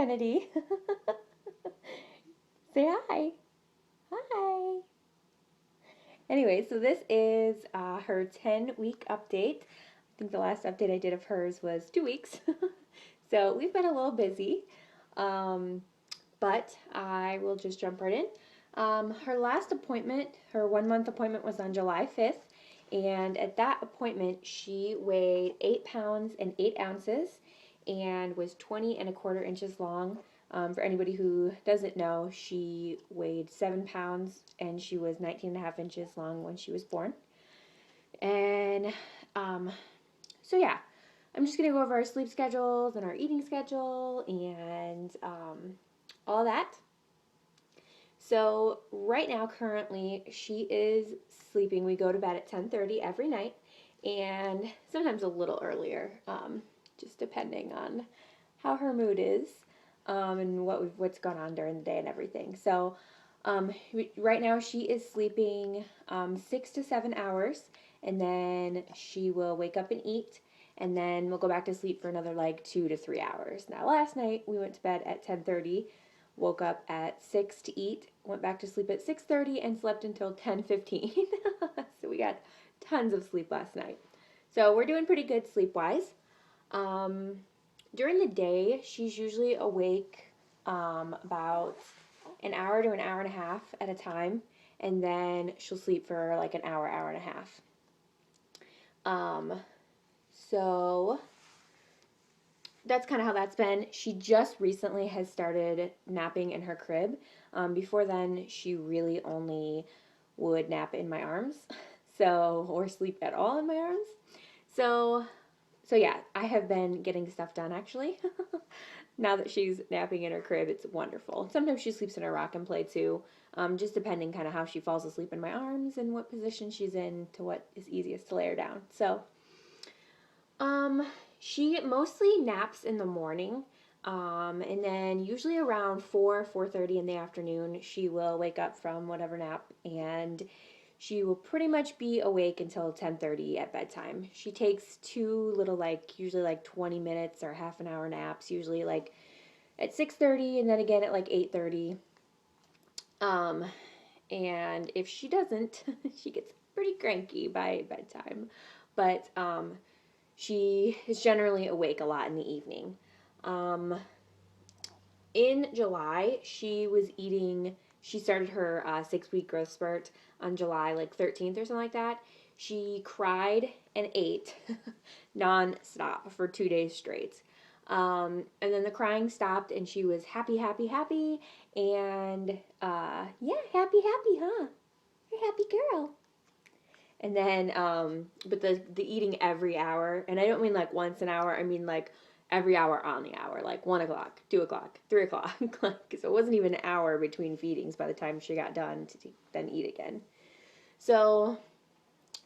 Kennedy. Say hi. Hi. Anyway, so this is her 10-week update. I think the last update I did of hers was 2 weeks. So we've been a little busy, but I will just jump right in. Her last appointment, her 1 month appointment, was on July 5th. And at that appointment, she weighed 8 pounds and 8 ounces and was 20 1/4 inches long. For anybody who doesn't know, she weighed 7 pounds and she was 19 1/2 inches long when she was born. And so, yeah, I'm just going to go over our sleep schedules and our eating schedule and all that. So right now, currently, she is sleeping. We go to bed at 10:30 every night, and sometimes a little earlier, just depending on how her mood is and what's gone on during the day and everything. So right now, she is sleeping 6 to 7 hours, and then she will wake up and eat, and then we'll go back to sleep for another like 2 to 3 hours. Now, last night we went to bed at 10:30. Woke up at 6 to eat, went back to sleep at 6:30, and slept until 10:15. So we got tons of sleep last night. So we're doing pretty good sleep-wise. During the day, she's usually awake about an hour to an hour and a half at a time, and then she'll sleep for like an hour, hour and a half. So that's kind of how that's been. She just recently has started napping in her crib. Before then, she really only would nap in my arms, or sleep at all in my arms. So yeah, I have been getting stuff done actually. Now that she's napping in her crib, it's wonderful. Sometimes she sleeps in her rock and play too, just depending kind of how she falls asleep in my arms and what position she's in to what is easiest to lay her down. So, she mostly naps in the morning, and then usually around 4:30 in the afternoon, she will wake up from whatever nap, and she will pretty much be awake until 10:30 at bedtime. She takes two little, usually 20 minutes or half an hour naps, usually like at 6:30 and then again at like 8:30. And if she doesn't, she gets pretty cranky by bedtime. But she is generally awake a lot in the evening. In July, she started her 6-week growth spurt on July 13th or something like that. She cried and ate non-stop for 2 days straight. And then the crying stopped and she was happy, happy, happy. And yeah, happy, happy, huh? You're a happy girl. And then, but the eating every hour, and I don't mean like once an hour, I mean like every hour on the hour, like 1 o'clock, 2 o'clock, 3 o'clock. So it wasn't even an hour between feedings by the time she got done to then eat again. So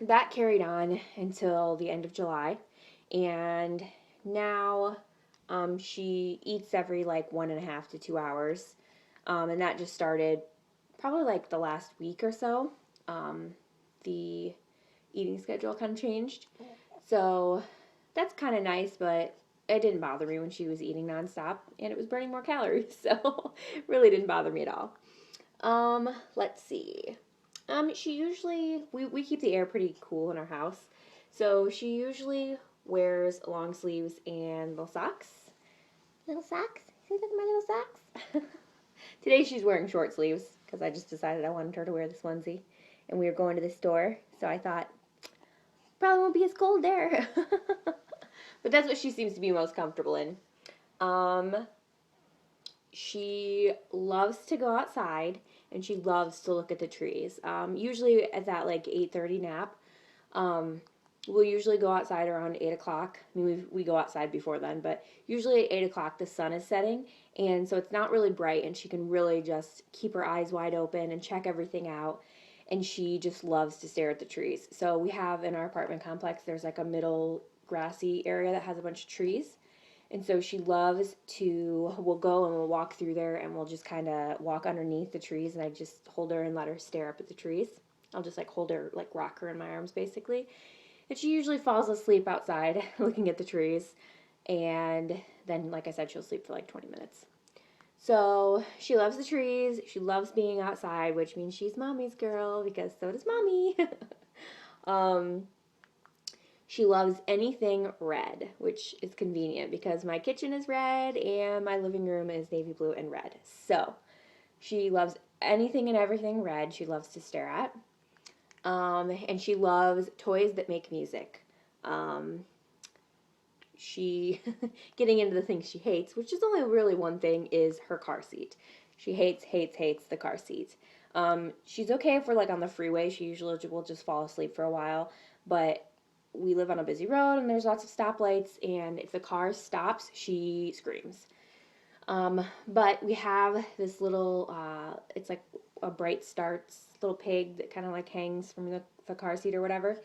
that carried on until the end of July. And now she eats every like 1.5 to 2 hours. And that just started probably like the last week or so. The eating schedule kind of changed. So that's kind of nice, but it didn't bother me when she was eating nonstop, and it was burning more calories, so it really didn't bother me at all. Let's see. She usually, we keep the air pretty cool in our house, so she usually wears long sleeves and little socks. Little socks? See, look at my little socks. Today she's wearing short sleeves, because I just decided I wanted her to wear this onesie, and we were going to the store, so I thought, probably won't be as cold there. But that's what she seems to be most comfortable in. She loves to go outside, and she loves to look at the trees. Usually at that like 8:30 nap, we'll usually go outside around 8 o'clock. I mean, we go outside before then, but usually at 8 o'clock the sun is setting, and so it's not really bright, and she can really just keep her eyes wide open and check everything out. And she just loves to stare at the trees. So we have in our apartment complex, there's like a middle grassy area that has a bunch of trees. And so she loves we'll go and we'll walk through there and we'll just kind of walk underneath the trees, and I just hold her and let her stare up at the trees. I'll just like hold her, like rock her in my arms basically. And she usually falls asleep outside looking at the trees. And then, like I said, she'll sleep for like 20 minutes. So she loves the trees. She loves being outside, which means she's mommy's girl because so does mommy. um, she loves anything red, which is convenient because my kitchen is red and my living room is navy blue and red. So she loves anything and everything red. She loves to stare at. And she loves toys that make music. Um, she getting into the things she hates, which is only really one thing, is her car seat. She hates the car seat. She's okay if we're like on the freeway. She usually will just fall asleep for a while, but we live on a busy road and there's lots of stoplights, and if the car stops, she screams. But we have this little, it's like a Bright Starts little pig that kind of like hangs from the car seat or whatever.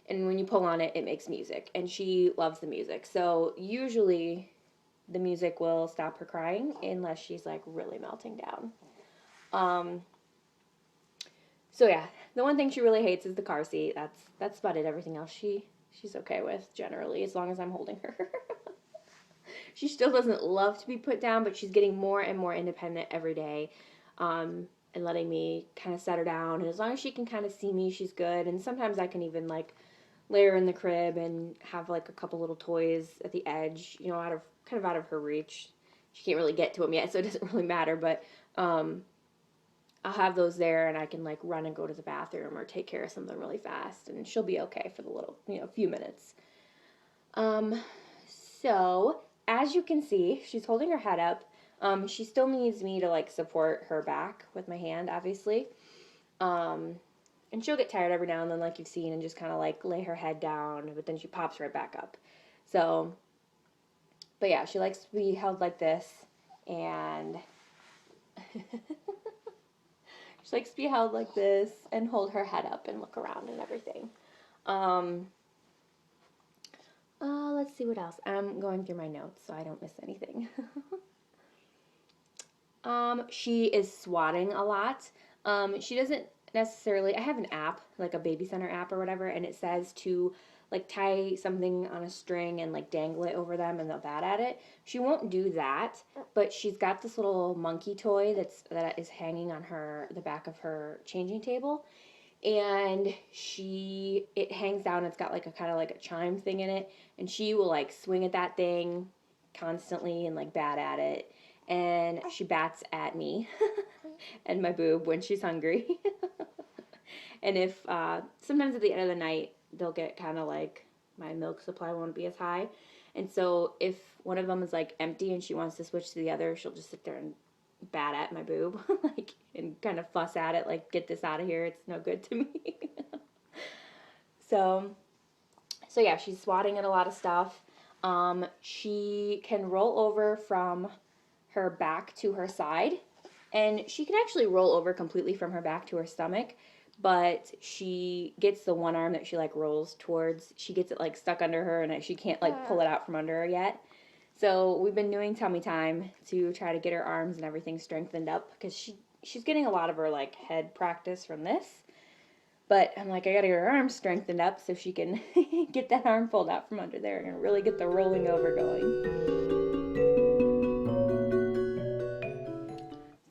And when you pull on it, it makes music. And she loves the music. So usually the music will stop her crying unless she's like really melting down. Um, so yeah, the one thing she really hates is the car seat. That's about it. Everything else she's okay with generally, as long as I'm holding her. She still doesn't love to be put down, but she's getting more and more independent every day, and letting me kind of set her down. And as long as she can kind of see me, she's good. And sometimes I can even like lay her in the crib and have like a couple little toys at the edge, out of her reach. She can't really get to them yet, so it doesn't really matter. But I'll have those there, and I can like run and go to the bathroom or take care of something really fast, and she'll be okay for the little few minutes. Um, so as you can see, she's holding her head up. She still needs me to like support her back with my hand, obviously. Um, and she'll get tired every now and then, like you've seen, and just kind of like lay her head down, but then she pops right back up. So, but yeah, she likes to be held like this, and she likes to be held like this and hold her head up and look around and everything. Let's see what else. I'm going through my notes so I don't miss anything. She is swatting a lot. She doesn't necessarily, I have an app, like a baby center app or whatever, and it says to like tie something on a string and like dangle it over them and they'll bat at it. She won't do that, but she's got this little monkey toy that is hanging on the back of her changing table, and it hangs down. It's got like a kind of like a chime thing in it, and she will like swing at that thing constantly and like bat at it, and she bats at me and my boob when she's hungry. And if sometimes at the end of the night they'll get kind of like my milk supply won't be as high, and so if one of them is like empty and she wants to switch to the other, she'll just sit there and bat at my boob, like, and kind of fuss at it, like, get this out of here, it's no good to me. so yeah, she's swatting at a lot of stuff. She can roll over from her back to her side, and she can actually roll over completely from her back to her stomach, but she gets the one arm that she like rolls towards, she gets it like stuck under her, and she can't like pull it out from under her yet. So we've been doing tummy time to try to get her arms and everything strengthened up, because she's getting a lot of her like head practice from this. But I'm like, I gotta get her arms strengthened up so she can get that arm pulled out from under there and really get the rolling over going.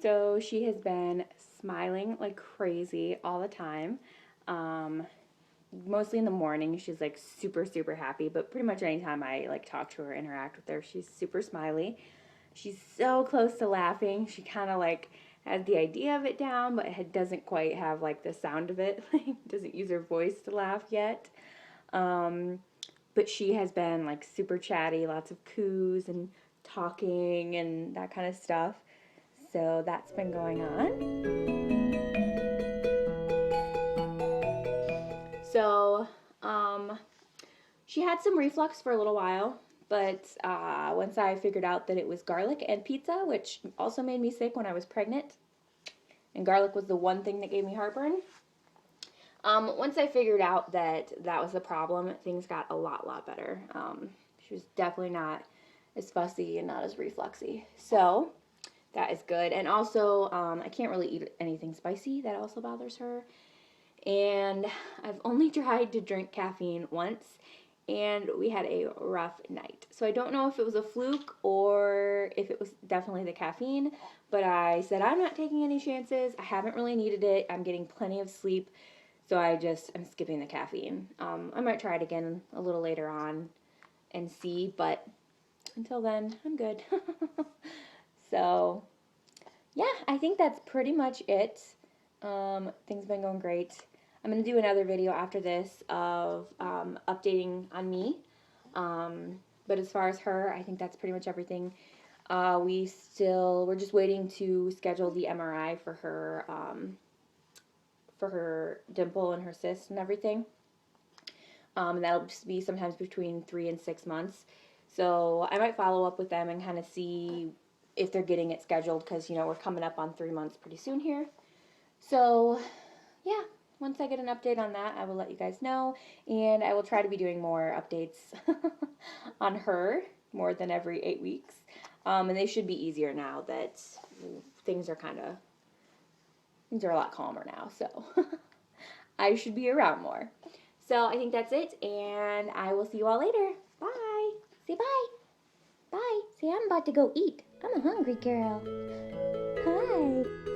So she has been smiling like crazy all the time. Um, Mostly in the morning, she's like super, super happy, but pretty much anytime I like talk to her, interact with her, she's super smiley. She's so close to laughing. She kind of like has the idea of it down, but it doesn't quite have like the sound of it. Like, doesn't use her voice to laugh yet. But she has been like super chatty, lots of coos and talking and that kind of stuff. So that's been going on. So, she had some reflux for a little while, but once I figured out that it was garlic and pizza, which also made me sick when I was pregnant, and garlic was the one thing that gave me heartburn. Once I figured out that was the problem, things got a lot better. She was definitely not as fussy and not as refluxy. So that is good. And also, I can't really eat anything spicy. That also bothers her. And I've only tried to drink caffeine once, and we had a rough night. So I don't know if it was a fluke or if it was definitely the caffeine, but I said I'm not taking any chances. I haven't really needed it. I'm getting plenty of sleep, so I'm skipping the caffeine. I might try it again a little later on and see, but until then, I'm good. So yeah, I think that's pretty much it. Things have been going great. I'm going to do another video after this of updating on me. But as far as her, I think that's pretty much everything. We're just waiting to schedule the MRI for her dimple and her cyst and everything. That'll just be sometimes between 3 and 6 months. So I might follow up with them and kind of see if they're getting it scheduled, because we're coming up on 3 months pretty soon here. So yeah, once I get an update on that, I will let you guys know, and I will try to be doing more updates on her more than every 8 weeks. And they should be easier now that things are a lot calmer now, so I should be around more. So I think that's it, and I will see you all later. Bye. Say bye. Bye. Say I'm about to go eat. I'm a hungry girl. Hi.